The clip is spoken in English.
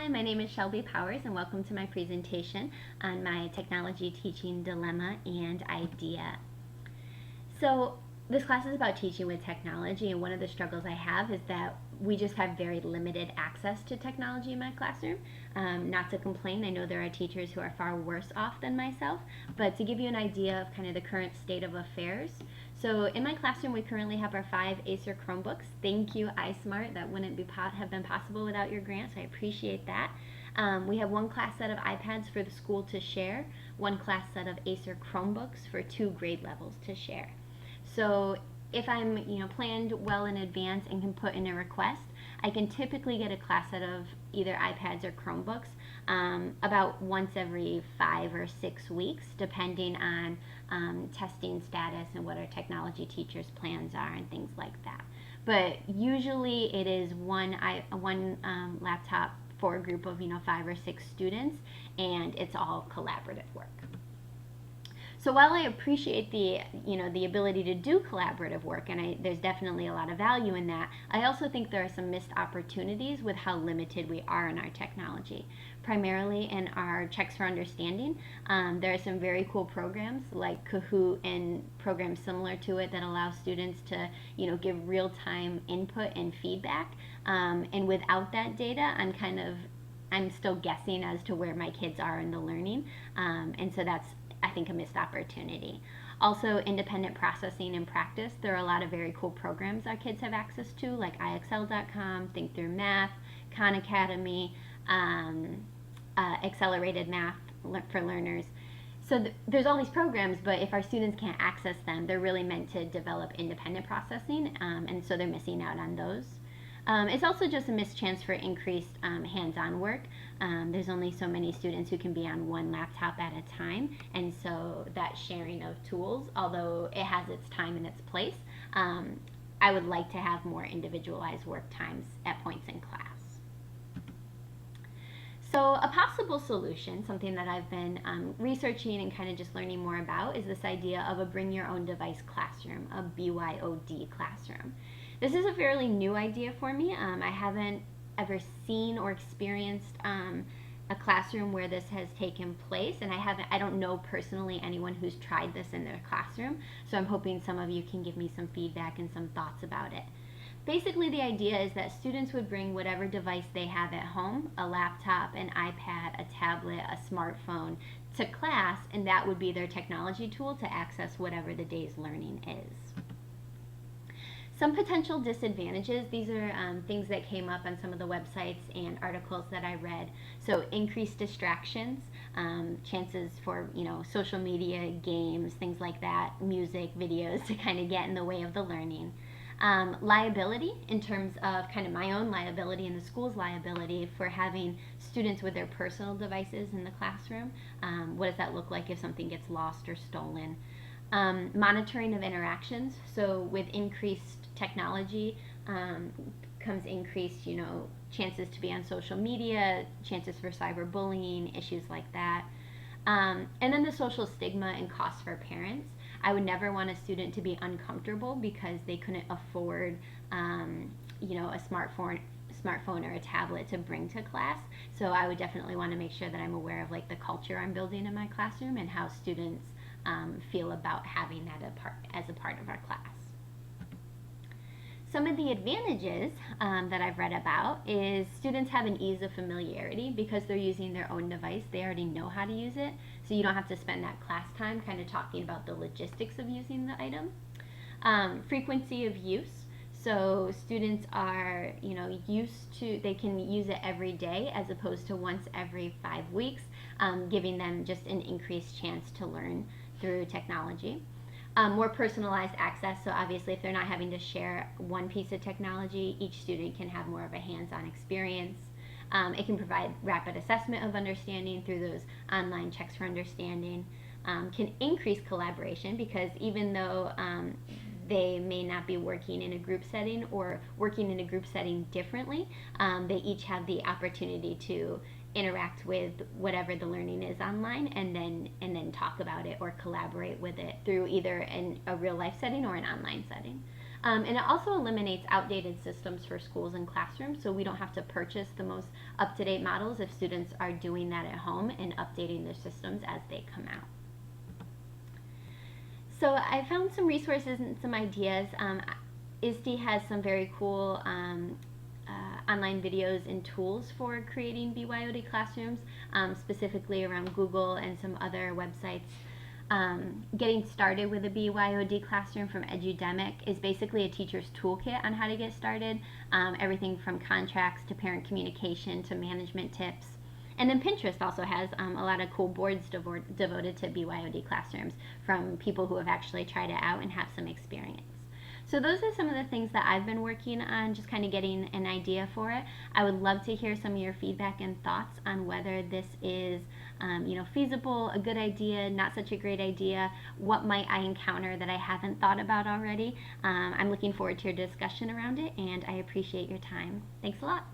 Hi, my name is Shelby Powers and welcome to my presentation on my technology teaching dilemma and idea. So this class is about teaching with technology, and one of the struggles I have is that we just have very limited access to technology in my classroom. Not to complain, I know there are teachers who are far worse off than myself, but to give you an idea of kind of the current state of affairs. So in my classroom, we currently have our 5 Acer Chromebooks. Thank you, iSmart. That wouldn't have been possible without your grant, so I appreciate that. We have one class set of iPads for the school to share, one class set of Acer Chromebooks for 2 grade levels to share. So if I'm planned well in advance and can put in a request, I can typically get a class set of either iPads or Chromebooks about once every 5 or 6 weeks, depending on testing status and what our technology teachers' plans are and things like that. But usually it is one laptop for a group of 5 or 6 students, and it's all collaborative work. So while I appreciate the ability to do collaborative work, and there's definitely a lot of value in that, I also think there are some missed opportunities with how limited we are in our technology. Primarily in our Checks for Understanding, there are some very cool programs like Kahoot and programs similar to it that allow students to give real-time input and feedback. And without that data, I'm still guessing as to where my kids are in the learning, and so that's, I think, a missed opportunity. Also, independent processing and practice. There are a lot of very cool programs our kids have access to, like IXL.com, Think Through Math, Khan Academy, Accelerated Math for Learners. So there's all these programs, but if our students can't access them, they're really meant to develop independent processing, and so they're missing out on those. It's also just a missed chance for increased hands-on work. There's only so many students who can be on one laptop at a time, and so that sharing of tools, although it has its time and its place, I would like to have more individualized work times at points in class. So a possible solution, something that I've been researching and kind of just learning more about, is this idea of a bring your own device classroom, a BYOD classroom. This is a fairly new idea for me. I haven't ever seen or experienced a classroom where this has taken place, and I don't know personally anyone who's tried this in their classroom, so I'm hoping some of you can give me some feedback and some thoughts about it. Basically, the idea is that students would bring whatever device they have at home, a laptop, an iPad, a tablet, a smartphone, to class, and that would be their technology tool to access whatever the day's learning is. Some potential disadvantages, these are things that came up on some of the websites and articles that I read. So increased distractions, chances for social media, games, things like that, music, videos to kind of get in the way of the learning. Liability, in terms of kind of my own liability and the school's liability for having students with their personal devices in the classroom. What does that look like if something gets lost or stolen? Monitoring of interactions. So with increased technology comes increased, chances to be on social media, chances for cyberbullying, issues like that. And then the social stigma and costs for parents. I would never want a student to be uncomfortable because they couldn't afford, a smartphone or a tablet to bring to class. So I would definitely want to make sure that I'm aware of the culture I'm building in my classroom and how students feel about having that as a part of our class. Some of the advantages that I've read about is students have an ease of familiarity because they're using their own device. They already know how to use it, so you don't have to spend that class time kind of talking about the logistics of using the item. Frequency of use. So students are, they can use it every day as opposed to once every 5 weeks, giving them just an increased chance to learn through technology. More personalized access, so obviously if they're not having to share one piece of technology, each student can have more of a hands-on experience. It can provide rapid assessment of understanding through those online checks for understanding. Can increase collaboration because even though they may not be working in a group setting or working in a group setting differently, they each have the opportunity to interact with whatever the learning is online and then talk about it or collaborate with it through either a real life setting or an online setting. And it also eliminates outdated systems for schools and classrooms, so we don't have to purchase the most up-to-date models if students are doing that at home and updating their systems as they come out. So I found some resources and some ideas. ISTE has some very cool online videos and tools for creating BYOD classrooms, specifically around Google and some other websites. Getting started with a BYOD classroom from Edudemic is basically a teacher's toolkit on how to get started, everything from contracts to parent communication to management tips. And then Pinterest also has a lot of cool boards devoted to BYOD classrooms from people who have actually tried it out and have some experience. So those are some of the things that I've been working on, just kind of getting an idea for it. I would love to hear some of your feedback and thoughts on whether this is feasible, a good idea, not such a great idea. What might I encounter that I haven't thought about already? I'm looking forward to your discussion around it, and I appreciate your time. Thanks a lot.